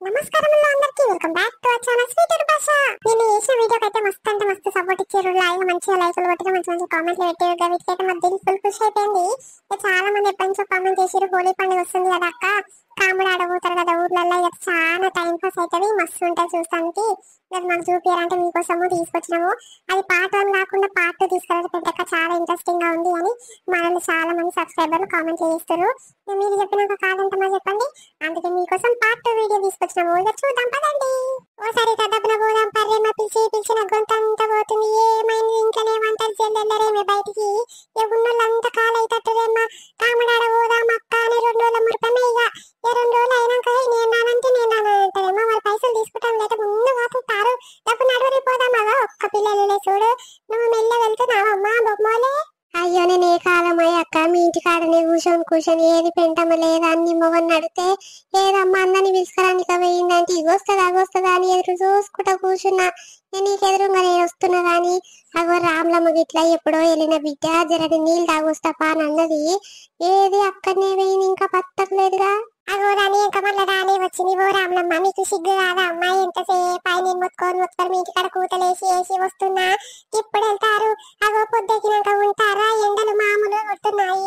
నమస్కారం అందరికీ, welcome back to our channel sweet భాష. నేను చేసిన వీడియోకి అయితే మస్తు అంటే మస్తు సపోర్ట్ ఇచ్చారు. మంచిగా లైకులు కొట్టిన మంచి మంచి కామెంట్లు పెట్టారు. వీటికైతే మా దిల్ ఫుల్ ఖుషి అయిపోయింది. చాలా మంది ఎప్పటి నుంచో కామెంట్ చేసారు, హోలీ పండుగ వస్తుంది కదా అక్క, కాముడు ఆడబోతారు కదా ఊర్లలో, ఇక చాలా టైం పాస్ అవుతుంది, మస్తు ఉంటుంది చూస్తానికి. అది మాకు చూపించాలంటే మీకోసము తీసుకొచ్చినాము. అది పార్ట్ 1 కాకుండా పార్ట్ 2 తీసుకురావాలి పెద్దక్క, చాలా ఇంట్రెస్టింగ్ గా ఉంది అని మనల్ని చాలా మంది సబ్స్క్రైబర్లు కామెంట్ చేస్తారు. మీరు చెప్పినాక కాదంటమా చెప్పండి, అందుకే మీకోసం పార్ట్ 2 వీడియో తీసుకొచ్చినాము. ఇక చూద్దాం పదండి. ఓసారి తదపున పోదాం పర్రే, మా పిలిచి నా గొంతంతా పోతుంది. ఏమైంది ఇంట్లోనే వంటలు చెల్లెల్లరేమే బయటికి, ఉన్నోళ్ళంతా కాలైతట్టుదేమ్మా, కాముడాడ పోదాం అక్క అని 2 రోజుల మురిపమే. ఇక 2 రోజులు అయినాక నేను నానంటే నేను నానంటారేమో, వాళ్ళ పైసలు తీసుకుంటాం లేదా ముందు పోతుంటారు. డబ్బు నడువరి పోదామా, ఒక్క పిల్లలే చూడు, నువ్వు మెల్ల వెళ్తున్నావు అమ్మా బొమ్మలే. అయ్యో నేను ఏ కాలం అక్క, మీ ఇంటి కాడనే కూర్చొని ఏది పెంటమ లేదా అన్ని మొగన్ నడితే ఏదమ్మా అందరిని పిలుచుకోరానికి పోయిందంటే ఇగొస్తుందా అని ఎదురు చూసుకుంటా కూర్చున్నా. నీకెదురుగా నేను వస్తున్నా గాని అగో రామ్లమ్మ గిట్లా ఎప్పుడో వెళ్ళిన బిడ్డ జరది నీళ్ళు తాగొస్తాపా అని అన్నది. ఏది అక్కడనే పోయింది, ఇంకా పత్తకలేదుగా. అగో రాని ఇంకా మళ్ళీ రాని వచ్చింది. ఓ రామ్లమ్మ మీకు సిగ్గు కాదా అమ్మాయి, ఎంతసేపు ఆయన నేను మొత్తుకొని మీ ఇంటికాడ కూతలేసి వేసి వస్తున్నా, ఇప్పుడు వెళ్తారు. అగో పొద్దెక్కినాక ఉంటారా, ఎండలు మామూలు కొడుతున్నాయి.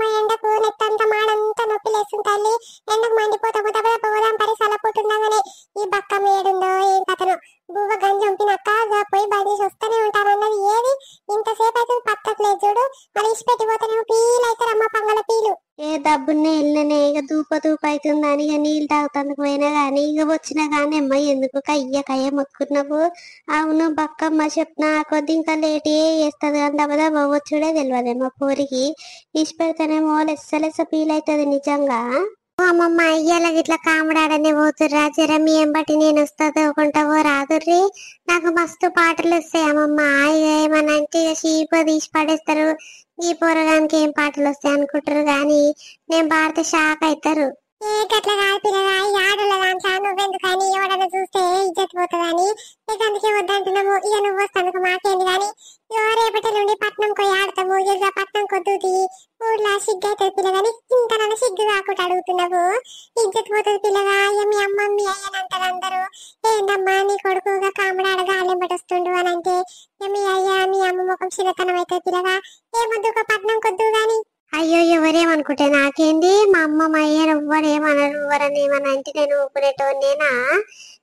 మా ఎండకు నెత్తంతా మాడంతా నొప్పి లేస్తుంటాయి. ఎండకు మండిపోతా పోదాం పరిసల పుట్టుండగానే ఈ బక్క మేడుందో ఏం కథను బువ్వ గంజి ఉంపినక్క పోయి బయట వస్తూనే ఉంటానన్నది. ఏది ఇంతసేపు అయితే పత్తట్లేదు చూడు, మరి ఇసి పెట్టిపోతానేమో పీలు అవుతారమ్మ పంగల పీలు. ఏ డబ్బునే వెళ్ళనే ఇక దూప అవుతుందని ఇక నీళ్ళు తాగుతందుకు పోయినా గానీ ఇక వచ్చినా గానీ అమ్మాయి ఎందుకు కయ్య మొత్తుకున్నావు. అవును బక్కమ్మ చెప్పిన కొద్ది ఇంకా లేట్ చేస్తుంది కానీ దెబ్బ వచ్చుడే తెలియదేమో పోరికి, ఇసి పెడితేనేమో లెస్స ఫీల్ అవుతుంది నిజంగా. అమ్మమ్మ అయ్యాల గిట్లా కాముడాడనే పోతుర్రా, జర మీ ఎంబటి నేను వస్తుందో కొంటావో రాదుర్రి, నాకు మస్తు పాటలు వస్తాయి అమ్మమ్మ. ఏమన్నా అంటే ఇక చీప తీసి పడేస్తారు, ఈ పోరగానికి ఏం పాటలు వస్తాయి అనుకుంటారు గాని నేను పాడితే షాక్ అవుతారు. ఏ గట్ల కాదు పిల్లగా, ఈ ఆడల దాంట్లో నువ్వెందుకని ఎవడన్నా చూస్తే ఇజ్జత్ పోతుందని ఇక అందుకే వద్దంటున్నాము. ఇక నువ్వు వస్తాను మాకేంది కానీ రేపటి నుండి పట్నం పోయి ఆడతాము. ఇక పట్నం కొద్దుది ఊర్లో సిగ్గు అవుతుంది పిల్లగాని, ఇంకా నన్ను సిగ్గు కాకుండా అడుగుతున్నావు. ఇజ్జత్ పోతుంది పిల్లగా, ఇక మీ అమ్మ మీ అయ్యనంటారు అందరూ. ఏందమ్మా నీ కొడుకుగా కాముడాడ గాలెం పట్టొస్తుండు అని అంటే మీ అయ్య మీ అమ్మ ముఖం చిన్నతనం అవుతుంది పిల్లగా, ఏమొద్దు పట్నం కొద్దు గాని. అయ్యో ఎవరేమనుకుంటే నాకేంది, మా అమ్మ మా అయ్య ఎవ్వరేమనరు, ఎవరని ఏమన్నా అంటే నేను ఊపిరేటోనేనా.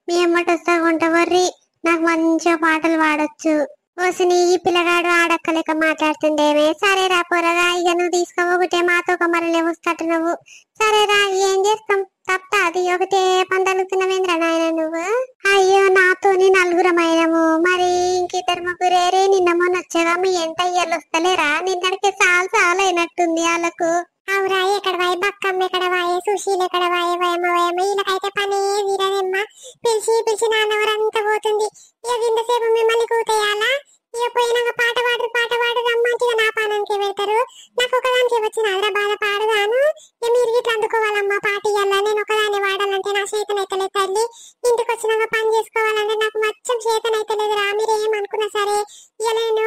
మీ అమ్మటి వస్తా కొంటవర్రి, నాకు మంచిగా పాటలు పాడొచ్చు. వసిని ఈ పిల్లగాడు ఆడక్కలేక మాట్లాడుతుండేమే. సరేరా పొరగా, ఇక నువ్వు తీసుకోబోతే మాతో ఒక మరలే వస్తాట నువ్వు. సరేరా ఏం చేస్తాం, తప్ప అది ఒకటే పందలుతున్నవేంద్ర నాయన నువ్వు. అయ్యో నాతోని 4గురమైనము, మరి ఇంకిద్దరు ముగ్గురేరే నిన్న మొన్న వచ్చాగా మీ ఎంత అయ్యలు వస్తలేరా, నిన్నడికి చాలా అయినట్టుంది వాళ్ళకు. అవురా ఎక్కడ వాయి బక్కమ్మ ఎక్కడ వాయే సుశీల్ ఎక్కడ వాయే వయమ వీళ్ళకైతే పనే వీరదమ్మా. పిలిచి నాన్నవరంతా పోతుంది. ఇక ఇంతసేపు మిమ్మల్ని కూతేయాలా, ఇక పోయినాక పాట పాడు రమ్మంటిగా నా పానానికి పెడతారు. నాకు ఒకదానికి వచ్చిన అదర బాధ పాడుగాను. ఇక మీరు ఇట్లా అందుకోవాలమ్మా పాట ఇయ్యాలా, నేను ఒకదాన్ని వాడాలంటే నా చేతనైతలేదు తల్లి. ఇంటికి వచ్చినాక పని చేసుకోవాలంటే నాకు మచ్చం చేతనైతలేదు రా. మీరు ఏమనుకున్నా సరే ఇక నేను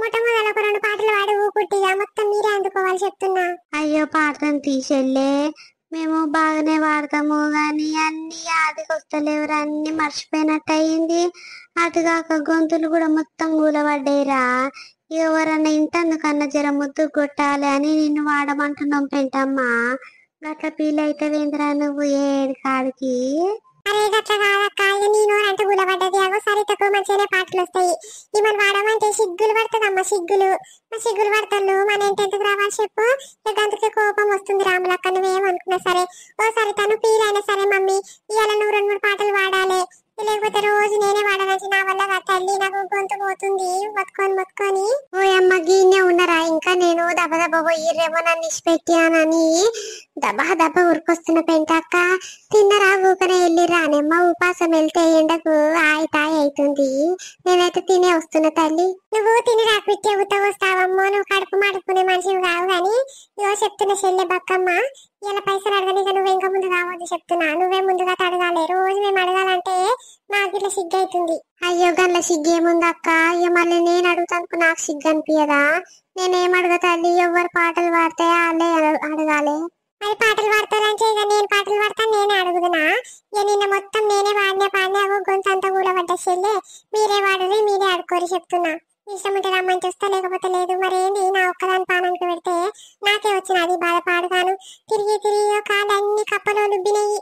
మొట్టమొదటి ఒక 2 పాటలు వాడి ఊకుట్టిగా మొత్తం మీరే అందుకోవాలి చెప్తున్నా. అయ్యో పాడతాను తీసెళ్ళే, మేము బాగానే వాడతాము గాని అన్ని ఆదికి వస్తలేవురా, అన్ని మర్చిపోయినట్టు అయింది. అటుగాక గొంతులు కూడా మొత్తం కూలబడ్డాయిరా. ఎవరన్నా ఇంటందుకన్నా జర ముద్దు కొట్టాలి అని నిన్ను వాడమంటున్నాం పెంటమ్మా. గట్ల ఫీల్ అవుతావేంద్రా నువ్వు ఏడు కాడికి. అరే గట్ల కాదక్క, నేను అంటే గులబడ్డది. అగో సరితకు మంచిగానే పాటలు వస్తాయి, ఇవన్నీ వాడమంటే సిగ్గులు పడుతుందమ్మా. సిగ్గులు పడతాను మన ఎంతెందుకు రావాలి చెప్పు. అందుకే కోపం వస్తుంది రాములక్క, నువ్వేమనుకున్నా సరే. ఓ సరితను ఫీల్ అయినా సరే మమ్మీ, ఇవాళ నువ్వు 2-3 పాటలు వాడాలి, లేకపోతే రోజు నేనే వాడాలని నా వల్ల తల్లి, నాకు గొంతు పోతుంది మొత్తుకొని. ఓ అమ్మ గీనే ఉన్నారా ఇంకా, నేను దెబ్బ పోయిర్రేమో నన్ను ఇచ్చిపెట్టానని దెబ్బ ఉరికొస్తున్న పెంటక్క. తిన్నరా ఊకనే వెళ్ళిర్రా అనమ్మ, ఉపాసం వెళ్తే ఎండకు తాయి అవుతుంది. నేనైతే తినే వస్తున్నా తల్లి. నువ్వు తిని రాకపోతే వస్తావమ్మో, నువ్వు కడుపు మాడుకునే మనిషివి కావు గాని ఇవో చెప్తున్న చెల్లె బక్కమ్మ, ఇలా పైసలు అడగని నువ్వు ఇంకా ముందు కావద్దు చెప్తున్నా. నువ్వే ముందుగా అడగాలి, రోజు మేము అడగాలంటే నాకు ఇట్లా సిగ్గు అవుతుంది. అయ్యో గట్ల సిగ్గేముందక్క, అయ్యో మళ్ళీ నేను అడుగుతాను నాకు సిగ్గు అనిపించదా. నేనేం అడగతాలి, ఎవరు పాటలు పాడితే వాళ్ళే అడగాలి. మరి పాటలు పాడతారంటే ఇక నేను పాటలు పాడతాను, నేనే అడుగుతున్నా. ఇక నిన్న మొత్తం నేనే పాడినా గొంతు అంతా కూలబడ్డ చెల్లె. మీరే వాడరు, మీరే ఆడుకోరి చెప్తున్నా. ఇష్టం ఉంటే రమ్మని చూస్తా, లేకపోతే లేదు. మరి ఏంది నా ఒక్కదాని పానానికి పెడితే నాకే వచ్చిన అది బాధ. పాడతాను తిరిగి కాళ్ళన్నీ కప్పలో లుబ్బినాయి.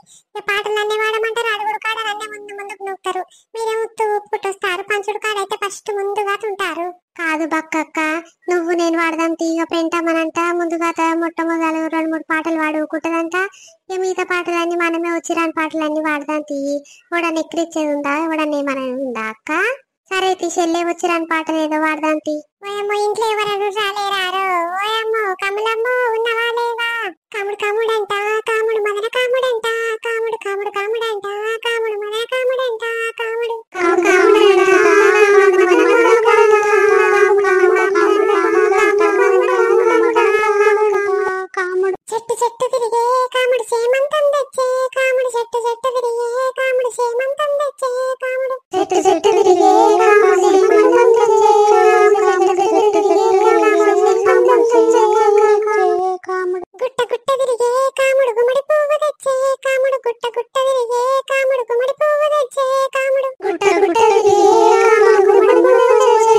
పాటలు అన్నీ వాడమంటారు, అడుగుడు కాడ అన్నీ ముందుకు నొక్కుతారు. మీరే పుట్టొస్తారు, పంచుడు కాడ అయితే ఫస్ట్ ముందుగా తింటారు. కాదు బక్కక్క, నువ్వు నేను వాడదాం తీగ పెంటామనంట. ముందుగా మొట్టమొదలు 2-3 పాటలు వాడుకుంటదంట. ఇక మిగతా పాటలన్నీ మనమే వచ్చిరాని పాటలన్నీ వాడదాం తీయి. ఎవడన్నా ఎక్కిరిచ్చేది ఉందా, ఎవడన్నా ఏమన్నా ఉందా అక్క? సరే చెల్లె వచ్చిరాని పాటలు ఏదో వాడదాం తీ. ఓయమ్మో ఇంట్లో ఎవరు రాలేరారో, ఓయమ్మో కమలమ్మో ఉన్నవా లేవా? కాముడు కాముడంట, కాముడు మదన కాముడంట, కాముడు కాముడు కాముడంట, కాముడు మదన కాముడంట, కాముడు కాముడు చెట్టు చెట్టు తిరిగే కాముడు సేమంతం తెచ్చే, కాముడు చెట్టు చెట్టు తిరిగే కాముడు సేమంతం తెచ్చే, కాముడు చెట్టు చెట్టు తిరిగే కాముడు సేమంతం తెచ్చే, కాముడు గుట్ట గుట్ట తిరిగే కాముడు గుమ్మడి పువ్వు తెచ్చే, కాముడు గుట్ట గుట్ట తిరిగే కాముడు గుమ్మడి పువ్వు తెచ్చే, కాముడు గుట్ట గుట్ట తిరిగే కాముడు గుమ్మడి పువ్వు తెచ్చే,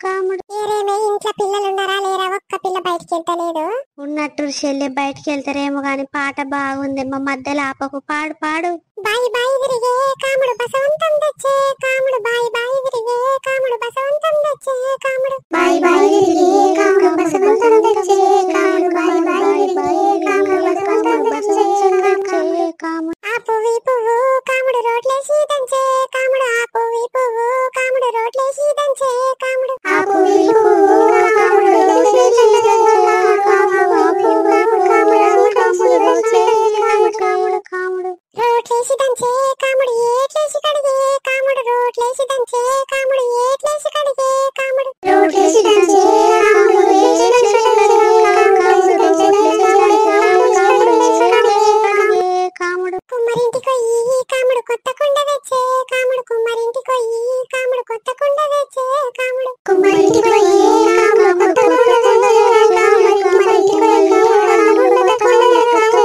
కాముడు ఏరేమే ఇంట్లో పిల్లలున్నారా లేరా? ఒక్క పిల్ల బయటికి వెళ్తలేదు. ఉన్నట్టు చెల్లె బయటికి వెళ్తారేమో గాని పాట బాగుంది. మా మధ్యలో ఆపకు, పాడు పాడు. బాయి బాయి తిరిగే కాముడు బసవంతం తెచ్చే, కాముడు బాయి బాయి తిరిగే కాముడు బసవంతం తెచ్చే, కాముడు బాయి బాయి తిరిగే కాముడు బసవంతం తెచ్చే, కాముడు బాయి బాయి తిరిగే కాముడు బసవంతం తెచ్చే, కాముడు ఆ పువ్వు పువ్వు కాముడు రోట్లేసి దంచే, కాముడు ఆ పువ్వు పువ్వు కాముడు రోట్లేసి దంచే, కాముడు ఆ పువ్వు పువ్వు కాముడు రోట్లేసి దంచే, రోట్లేసి దంచే కాముడు ఏట్లేసి కడిగే, కాముడు రోట్లేసి దంచే కాముడు ఏట్లేసి కడిగే, కాముడు రోట్లేసి దంచే కాముడు ఏట్లేసి కడిగే, కాముడు కుమ్మరింటికి పోయి కాముడు కొత్త కుండ తెచ్చే, కాముడు కుమ్మరింటికి పోయి కాముడు కొత్త కుండ తెచ్చే, కాముడు కుమ్మరింటికి పోయి కాముడు కొత్త కుండ తెచ్చే, కాముడు కుమ్మరింటికి పోయి కాముడు కొత్త కుండ తెచ్చే,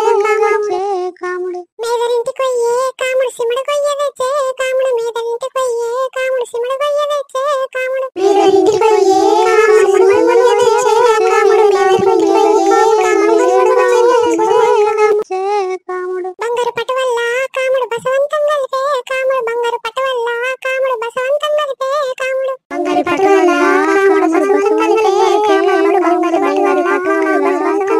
కాముడు మేదరింటికి పోయి కాముడు సిమడు కొయ్య తెచ్చే, కాముడు మేదరింటికి పోయి కాముడు సిమడు కొయ్య తెచ్చే, కాముడు మేదరింటికి పోయి కాముడు సిమడు కొయ్య తెచ్చే, కాముడు మేదరింటికి పోయి కాముడు సిమడు కొయ్య తెచ్చే, కాముడు బంగారు పట్టు వల్ల కాముడు బసవంతం కలిపే, కాముడు బంగారు పట్టు వల్ల కాముడు బసవంతం కలిపే, కాముడు బంగారు పట్టు వల్ల కాముడు బసవంతం కలిపే, కాముడు బంగారు పట్టు వల్ల కాముడు బసవంతం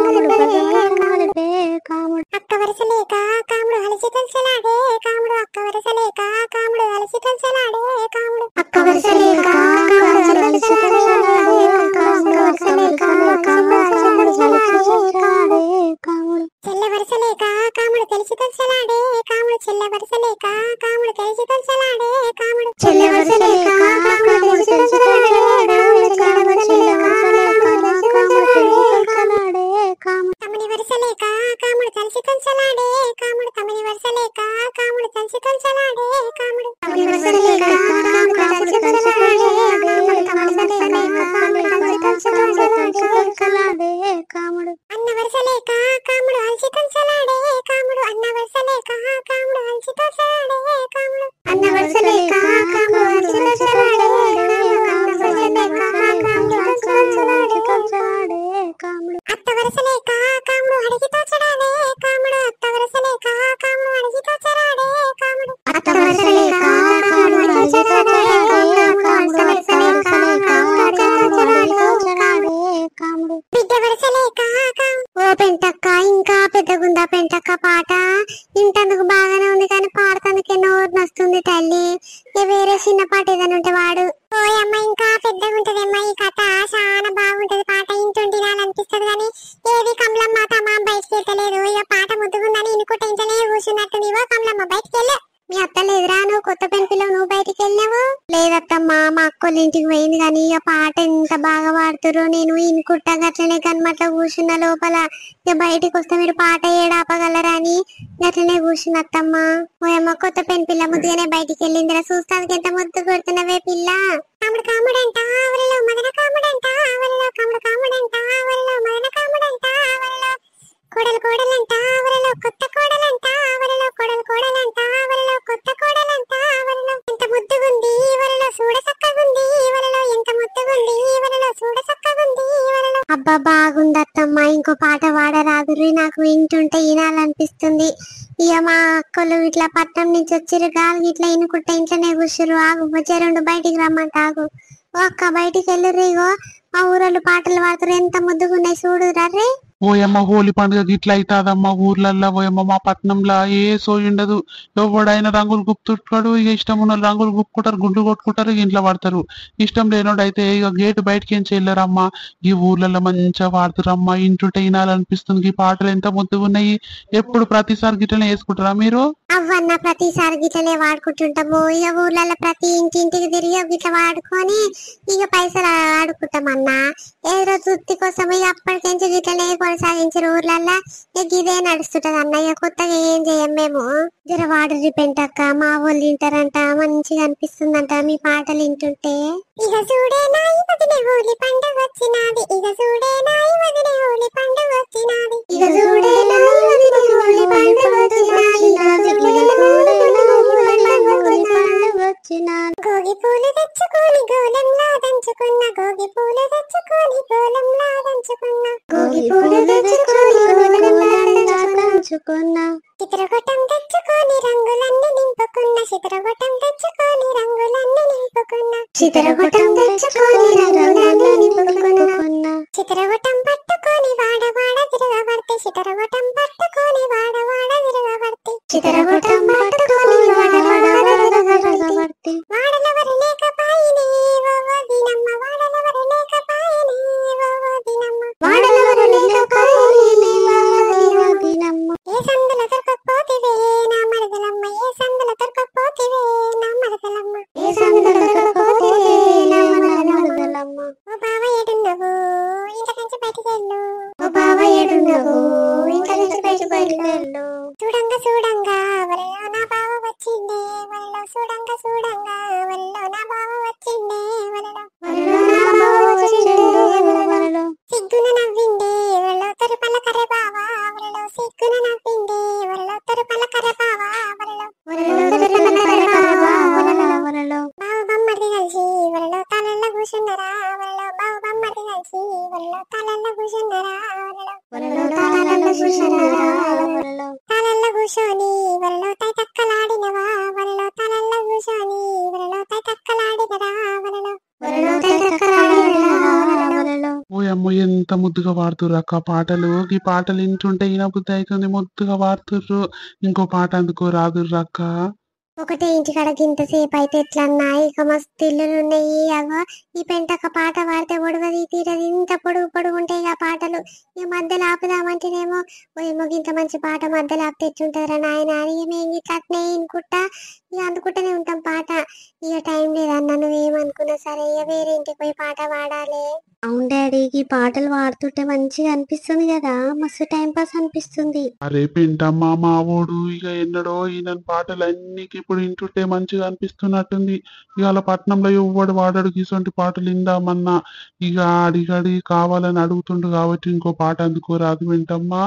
కలిపే, కాముడు అక్క వరస లేక కాముడు అలసి తలసలాడే, కాముడు అక్క వరస లేక కాముడు అలసి తలసలాడే, కాముడు అక్క వరస లేక కాముడు అలసి తలసలాడే, కాముడు వరస లేక కాముడు అలసి తలసలాడే, కాముడు చెల్ల వరస లేక కాముడు తెలిసి తలసలాడే, కాముడు చెల్ల వరస లేక కాముడు తెలిసి తలసలాడే, కాముడు చెల్ల వరస లేక కాముడు తెలిసి తలసలాడే, కాముడు చెల్ల వరస లేక కాముడు తెలిసి తలసలాడే, కాముడు తమని వరస లేక కాముడు కలిసి తలసలాడే, కాముడు తమని వరస లేక కాముడు కలిసి తలసలాడే, కాముడు తమని వరస లేక కాముడు కలిసి తలసలాడే, కాముడు తమని వరస లేక కాముడు కలిసి తలసలాడే, కాముడు అన్న వరస లేక కాముడు అలసి తలసలాడే, కాముడు అన్న వరస లేక కాముడు అలసి తలసలాడే, కాముడు అన్న వరస లేక కాముడు అలసి తలసలాడే, కాముడు వరస లేక కాముడు అలసి తలసలాడే, కాముడు అత్త వరస లేక కాముడు అడిగి తోచడాడే, కాముడు అత్త వరస లేక కాముడు అడిగి తోచడాడే, కాముడు అత్త వరస లేక కాముడు అడిగి తోచడాడే, కాముడు అత్త వరస లేక కాముడు అడిగి తోచడాడే, కాముడు బిడ్డ వరస లేక ఓ పెంటక్క ఇంకా పెద్దగుందా పెంటక్క పాట? ఇంటందుకు బాగానే ఉంది కానీ పాడతందుకే నోరు నొస్తుంది తల్లి. వేరే చిన్న పాట ఏదైనా ఉంటే వాడు. ఓయమ్మ ఇంకా పెద్దగా ఉంటదమ్మా ఈ కథ, చాలా బాగుంటది పాట. ఇంటుంటి అనిపిస్తుంది కానీ ఏది కమలమ్మ తమ బయటికి వెళ్తలేదు. ఇక పాట ముద్దుగుందని ఇనుకుంటే ఇంటనే కూర్చున్నట్టు. నీవో కమలమ్మ బయటికి వెళ్ళ. మీ అత్త లేదురా? నువ్వు కొత్త పెళ్లి పిల్లవు, నువ్వు బయటికి వెళ్ళినావు? లేదత్తమ్మా, మా అక్కోళ్ళ ఇంటికి పోయింది కానీ ఇక పాట ఎంత బాగా పాడుతురో. నేను ఇనుకుంటా గట్లనే కనమట్ల కూర్చున్న లోపల. ఇక బయటికి వస్తే మీరు పాట ఏడాపగలరా అని గట్లనే కూర్చున్న అత్తమ్మ. ఓయమ్మ కొత్త పెన్ పిల్ల ముద్దుగానే బయటికి వెళ్ళిందిరా. చూస్తానికి ఎంత ముద్దు కొడుతున్నవే పిల్ల. కాముడు కాముడంట ఆవలలో మదన కాముడంట ఆవలలో కాముడు కాముడంట ఆవలలో మదన కాముడంట ఆవలలో కోడలు కోడలంట ఆవలలో కొత్త కోడలంట ఆవలలో కోడలు కోడలంట ఆవలలో కొత్త కోడలంట ఆవలలో ఎంత ముద్దుగుంది ఈవలలో చూడ చక్కగుంది ఈవలలో ఎంత ముద్దుగుంది ఈవలలో చూడ చక్కగుంది ఈవలలో. అబ్బా బాగుంది అత్తమ్మ. ఇంకో పాట పాడరాదుర్రి, నాకు వింటుంటే వినాలనిపిస్తుంది. ఇక మా అక్కలు ఇట్లా పట్నం నుంచి వచ్చిర్రు. గాలి ఇట్లా ఇనుకుంటే ఇంట్లోనే కూర్చురు. ఆగు వచ్చారు బయటికి రమ్మంట. ఆగు ఒక్క బయటికి వెళ్ళుర్రి. ఇగో మా ఊరోళ్ళు పాటలు పాడుతారు, ఎంత ముద్దుగున్నాయి చూడు రే. ఓయమ్మ హోలీ పండుగ గిట్ల అవుతాదమ్మా ఊర్లల్లో. ఓయమ్మ మా పట్నంలో ఏ సోయి ఉండదు. ఎవడైనా రంగులు గుప్తుంటాడు. ఇక ఇష్టం ఉన్న రంగులు గుప్పుకుంటారు, గుండ్లు కొట్టుకుంటారు, ఇంట్లో పడతారు. ఇష్టం లేనోడు అయితే ఇక గేటు బయటకి ఏం చేయలేరమ్మా. ఈ ఊర్లలో మంచిగా పాడుతారమ్మా. ఇంటుంటే వినాలనిపిస్తుంది. ఈ పాటలు ఎంత ముద్దుగున్నాయి. ఎప్పుడు ప్రతిసారి గిట్లనే వేసుకుంటారా మీరు? అవ్వన్న ప్రతిసారి గిట్లనే వాడుకుంటుంటాము. ఇక ఊర్లలో ప్రతి ఇంటింటికి తిరిగి గిట్ల వాడుకొని ఇక పైసలు ఆడుకుంటామన్నా. ఏ రోజు వృత్తి కోసం ఇక అప్పటికించి గిట్లనే కొనసాగించారు ఊర్లల్లో. ఇక ఇదే నడుస్తుంటది అన్న. ఇక కొత్తగా ఏం చేయం మేము. జర వాడరి పెంటక్క, మా వాళ్ళు వింటారంట, మంచిగా అనిపిస్తుందంట మీ పాటలు వింటుంటే. ఇక చూడే నాయి వదిలే హోలీ పండుగ వచ్చినాది. ఇక చూడే నాయి వదిలే హోలీ పండుగ వచ్చినాది. ఇక చూడే నాయి వదిలే హోలీ పండుగ వచ్చినాది. గోగి పూలు తెచ్చుకొని గోళంలా దంచుకున్న, గోగి పూలు తెచ్చుకొని గోళంలా దంచుకున్న, గోగి పూలు తెచ్చుకొని గోళంలా దంచుకున్న, చిత్రగొట్టం తెచ్చుకొని రంగులన్నీ నింపుకున్న, చిత్రగొట్టం తెచ్చుకొని రంగులన్నీ నింపుకున్న, చిత్రగొట్టం తెచ్చుకొని రంగులన్నీ నింపుకున్న, చిత్రగొట్టం పట్టుకొని వాడవాడ తిరగబడితే, చిత్రగొట్టం పట్టుకొని వాడవాడ తిరగబడితే, చిత్రగొట్టం పట్టుకొని వాడవాడ తిరగబడితే, వాడలవరు లేకపాయనే వదినమ్మ, వాడలవరు లేకపాయనే వదినమ్మ, వాడలవరు లేకపాయనే వదినమ్మ, ఏ సందుల దొరకకపోతివే నా మరదలమ్మ, ఏ సందుల దొరకకపోతివే నా మరదలమ్మ, ఏ సందుల దొరకకపోతివే నా మరదలమ్మ. ఓ బావ ఏడున్నవు ఇంత నుంచి బయటికి వెళ్ళు, ఓ బావ ఏడున్నవు ఇంత నుంచి బయటికి వెళ్ళు, చూడంగా చూడంగా వలలో నా బావ వచ్చిండే వలలో, చూడంగా చూడంగా వలలో నా బావ వచ్చిండే వలలో, వలలో నా బావ వచ్చిండే వలలో, సిగ్గున నవ్విండే వలలో తరుపల కర్ర బావా వలలో, సిగ్గున నవ్విండే వలలో తరుపల కర్ర బావా వలలో, వలలో తరుపల కర్ర బావా వలలో, బావ బొమ్మడి కలిసి వలలో తలల్లో కూర్చున్నారా వలలో, బావ బొమ్మడి కలిసి వలలో తలల్లో కూర్చున్నారా వలలో, వలలో తలల్లో కూర్చున్నారా వలలో, తలల్లో కూర్చొని వలలో తై తక్కలాడినవా వలలో, తలల్లో కూర్చొని వలలో తై తక్కలాడినరా వలలో, వలలో తై తక్కలాడినరా వలలో. ఓయమ్మ ఎంత ముద్దుగా పాడుతుర్రు అక్క పాటలు. ఈ పాటలు వింటుంటే ఈయనబుద్ధి అవుతుంది. ముద్దుగా పాడుతుర్రు. ఇంకో పాట అందుకో రాదుర్రు అక్క. ఒకటే ఇంటికాడ ఇంతసేపు అయితే ఎట్లన్నా. ఇక మస్తు ఇల్లులు ఉన్నాయి. అగో ఈ పెంటక పాట పాడితే ఒడవది తీరది. ఇంత పొడుగు పొడుగు ఉంటాయి ఆ పాటలు. ఇక మధ్యలో ఆపుదామంటేనేమో ఏమో ఇంత మంచి పాట మధ్యలో ఆపితే ఎట్లుంటారా నాయన అని మేము ఇట్లా అట్నే ఇనుకుంటా ఇక అందుకుంటూనే ఉంటాం పాట. ఇక టైం లేదన్నా, నువ్వేమనుకున్నా సరే ఇక వేరే ఇంటికి పోయి పాట పాడాలి. అవును డాడీ, ఈ పాటలు పాడుతుంటే మంచిగా అనిపిస్తుంది కదా, మస్తు టైం పాస్ అనిపిస్తుంది. అరే పింటమ్మా మావోడు ఇక ఎన్నడో ఈయన పాటలు అన్నికి ఇప్పుడు వింటుంటే మంచిగా అనిపిస్తున్నట్టుంది. ఇవాళ పట్నంలో ఎవ్వడు వాడాడు ఇటువంటి పాటలు ఇందామన్నా. ఇక అడిగడి కావాలని అడుగుతుండు కాబట్టి ఇంకో పాట అందుకో రాదు పింటమ్మా.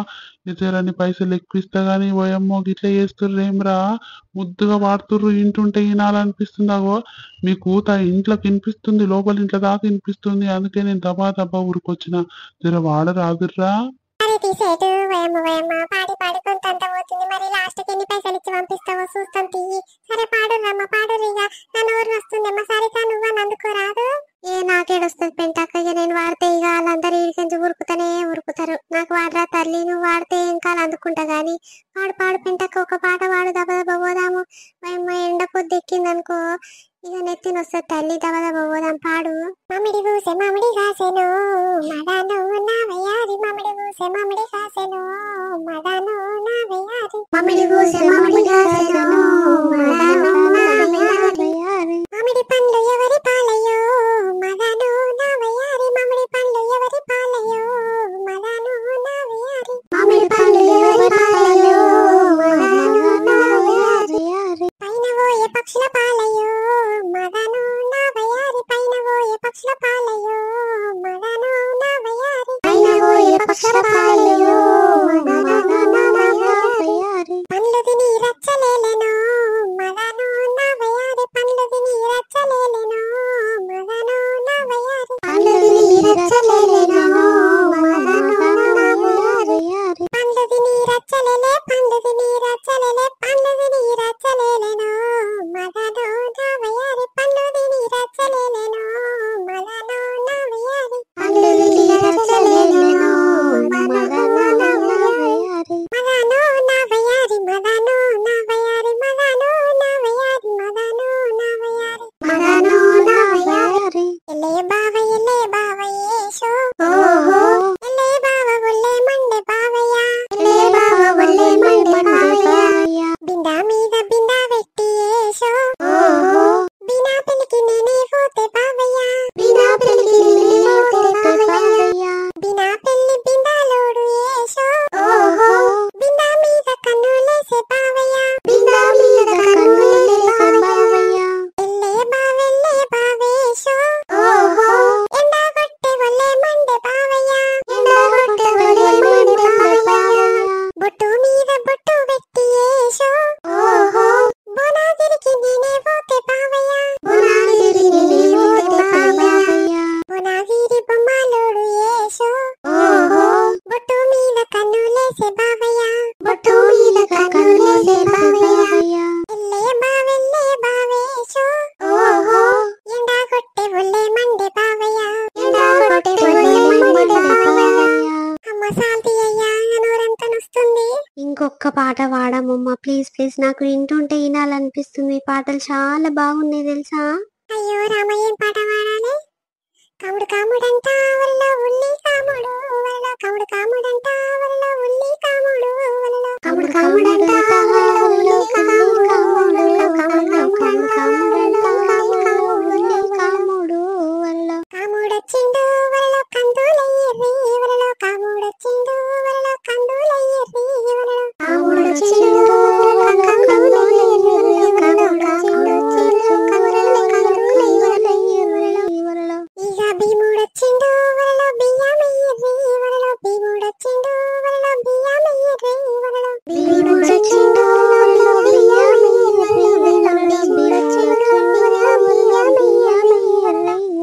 ఇతరని పైసలు ఎక్కువిస్తా గానీ ఓయమ్మో గిట్లా చేస్తుర్రేమ్రా, ముద్దుగా పాడుతుర్రు. వింటుంటే వినాలనిపిస్తుంది. అగో మీ కూత ఇంట్లోకి వినిపిస్తుంది, లోపల ఇంట్లో దాకా వినిపిస్తుంది. అందుకే నేను దబా దబా ఊరికొచ్చిన. జర వాడరాదుర్రా. అరే తీసేటు వయమ్మ వయమ్మ పాడి పాడి కొంత పోతుంది. మరి లాస్ట్ కి ఎన్ని పైసలు ఇచ్చి పంపిస్తావో చూస్తాం తీయి. సరే పాడురమ్మ పాడురిగా, నా నోరు వస్తుందేమ్మా. సరిత నువ్వు అందుకోరాదు. ఏ నాకేడొస్తుంది పెంటాక. ఇక నేను వాడితే ఇక వాళ్ళందరూ ఈడికించి ఉరుకుతానే ఉరుకుతారు. నాకు వాడరా తల్లి, నువ్వు వాడితే ఇంకా అందుకుంటా గాని. పాడు పాడు పెంటాక, ఒక పాట పాడు దబ దబ పోదాము. వయమ్మ ఎండ పొద్దు ఎక్కిందనుకో ఇక నెత్తిన వస్తుంది తల్లి. దబ దబ పోదాం పాడు. మామిడి పూసే మామిడి కాసెను మదాను నా వయ్యారి, మామిడి పూసే మామిడి కాసెను మదాను నా వయ్యారి, మామిడి పూసే మామిడి కాసెను మదాను నా వయ్యారి, మామిడి పండ్లు ఎవరి పాలయ్యో మదాను నా వయ్యారి, ఇంకొక పాట పాడమమ్మ ప్లీజ్ ప్లీజ్, నాకు వింటుంటే వినాలనిపిస్తుంది. ఈ పాటలు చాలా బాగున్నాయి తెలుసా. అయ్యో రామ, ఏం పాట పాడాలి? కాముడు కాముడంట వల్ల ఉల్లి కాముడు వల్ల, కాముడు కాముడంట వల్ల ఉల్లి కాముడు వల్ల, కాముడు కాముడంట వల్ల ఉల్లి కాముడు వల్ల, కాముడు కాముడంట ఉల్లి కాముడు వల్ల, కాముడొచ్చిండు వల్ల కందులయ్యర్రి వల్ల, కాముడొచ్చిండు వల్ల కందులయ్యర్రి వల్ల, కాముడొచ్చిండు కందులయ్యర్రి వల్ల, కాముడొచ్చిండు కందులయ్యర్రి. ఇక భీముడొచ్చిండు వలలో బియ్యమయ్యర్రి వలలో, భీముడొచ్చిండు వలలో బియ్యమయ్యర్రి వలలో, భీముడొచ్చిండు వలలో బియ్యమయ్యర్రి వలలో, భీముడొచ్చిండు వలలో బియ్యమయ్యర్రి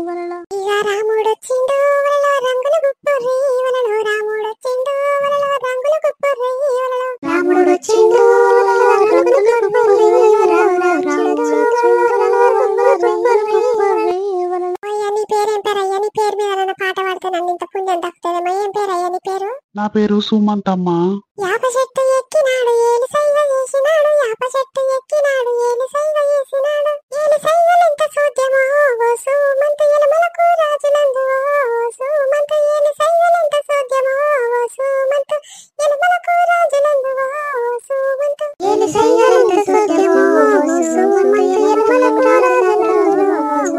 వలలో. ఇక రాముడొచ్చిండు వలలో రంగులు గుప్పుర్రి వలలో, రాముడొచ్చిండు వలలో రంగులు గుప్పుర్రి వలలో, రాముడొచ్చిండు వలలో రంగులు గుప్పుర్రి వలలో, రాముడొచ్చిండు వలలో రంగులు గుప్పుర్రి వలలో. అయ్యా నీ పేరేం పేరు? అయ్యా నీ పేరు మీద ఏదైనా పాట పాడితే నన్ను ఇంత పుణ్యం దక్కుతుందమ్మా. ఏం పేరు అయ్యా నీ పేరు? నా పేరు సుమంతమ్మ. యాప చెట్టు ఎక్కినాడు ఏలు సైగ చేసినాడు, యాప చెట్టు ఎక్కినాడు ఏలు సైగ చేసినాడు, ఏలు సైగలెంత సోద్యమో ఓ సుమంత ఎలమలకు రాజులందు, ఓ సుమంత ఏలు సైగలెంత సోద్యమో ఓ సుమంత ఎలమలకు రాజులందు, ఓ సుమంత ఏలు సైగలెంత సోద్యమో ఓ సుమంత ఎలమలకు రాజులందు,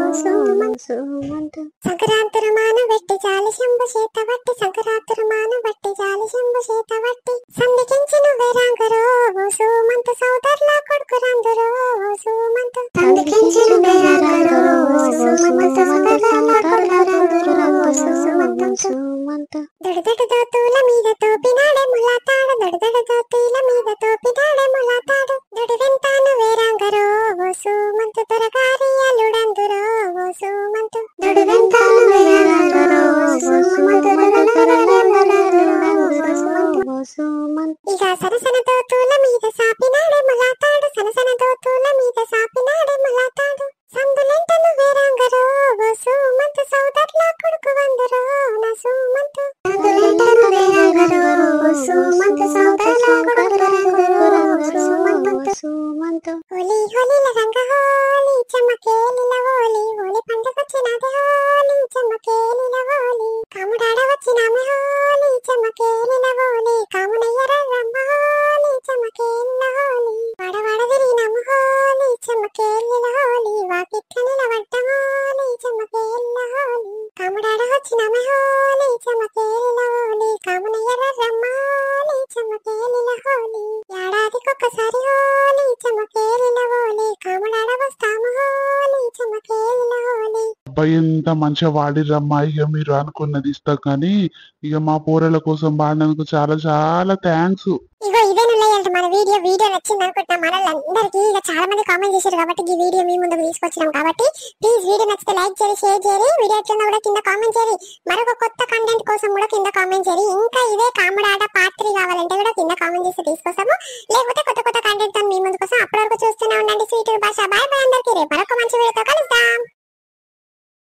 ఓ సుమంత. సంక్రాంతురు మాను వెట్టి జాలి శంభు చేత వట్టి, సంక్రాంతురు మాను వట్టి జాలి శంభు చేత వట్టి, సంధికించిన వేరాంగరో ఓ సుమంత సోదర్ల కొడుకు రందురో ఓ సుమంత, సంధికించిన వేరాంగరో ఓ సుమంత సోదర్ల కొడుకు రందురో ఓ సుమంత. దొడదొడ దోతుల మీద తోపినాడే ములాతాడు, దొడదొడ దోతుల మీద తోపినాడే ములాతాడు, దొడి వెంటాను వేరాంగరో ఓ సుమంత దొరగారి అల్లుడందురో ఓ సుమంత, దొడి వెంటాను వేరాంగరో ఓ సుమంత దొరగారి అల్లుడందురో ఓ సుమంత. ఇక సరసన దోతుల మీద సాపినాడే ములాతాడు, సరసన దోతుల మీద సాపినాడే ములాతాడు, సందులెంటను వేరాంగరో ఓ సుమంత సోదర్ల కొడుకు వందరో నా సుమంత, సందులెంటను వేరాంగరో ఓ సుమంత సోదర్ల కొడుకు వందరో ఓ సుమంత. హోలీ హోలీల రంగ హోలీ చెమ్మకేలిల హోలీ, హోలీ పండుగొచ్చినది హోలీ చెమ్మకేలిల హోలీ, కాముడాడ వచ్చినామె హోలీ చెమ్మకేలిల హోలీ, కామునయ్యర రమ్మ హోలీ చెమ్మకేలిల హోలీ, వాడవాడ తిరిగినామ హోలీ చెమ్మకేలిల హోలీ, వాకిట్ల నిలబడ్డ హోలీ చెమ్మకేలిల హోలీ, కాముడాడ వచ్చినామె హోలీ చెమ్మకేలిల హోలీ, కామునయ్యర రమ్మ హోలీ చెమ్మకేలిల హోలీ, ఏడాదికొక్కసారి హోలీ చెమ్మకేలిల హోలీ, కాముడాడ వస్తాము హోలీ చెమ్మకేలిల హోలీ. అబ్బాయి ఎంత మంచిగా వాడిరమ్మా. ఇక మీరు అనుకున్నది ఇస్తా, కానీ ఇక మా పోరల కోసం వాడినందుకు చాలా చాలా థ్యాంక్స్. ఇగో ఇదే మన వీడియో నచ్చింది అనుకుంటున్నా. మనల్లందరికీ ఇక చాలా మంది కామెంట్ చేశారు కాబట్టి ఈ వీడియో మీ ముందుకు తీసుకొచ్చినాం. కాబట్టి ప్లీజ్ వీడియో నచ్చితే లైక్ చేయండి, షేర్ చేయండి, వీడియో ఎట్లున్నా కూడా కింద కామెంట్ చేయండి. మరొక కొత్త కంటెంట్ కోసం కూడా కింద కామెంట్ చేయండి. ఇంకా ఇదే కాముడాట పార్ట్ 3 కావాలంటే కూడా కింద కామెంట్ చేసి తీసుకొస్తాము. లేకపోతే కొత్త కొత్త కంటెంట్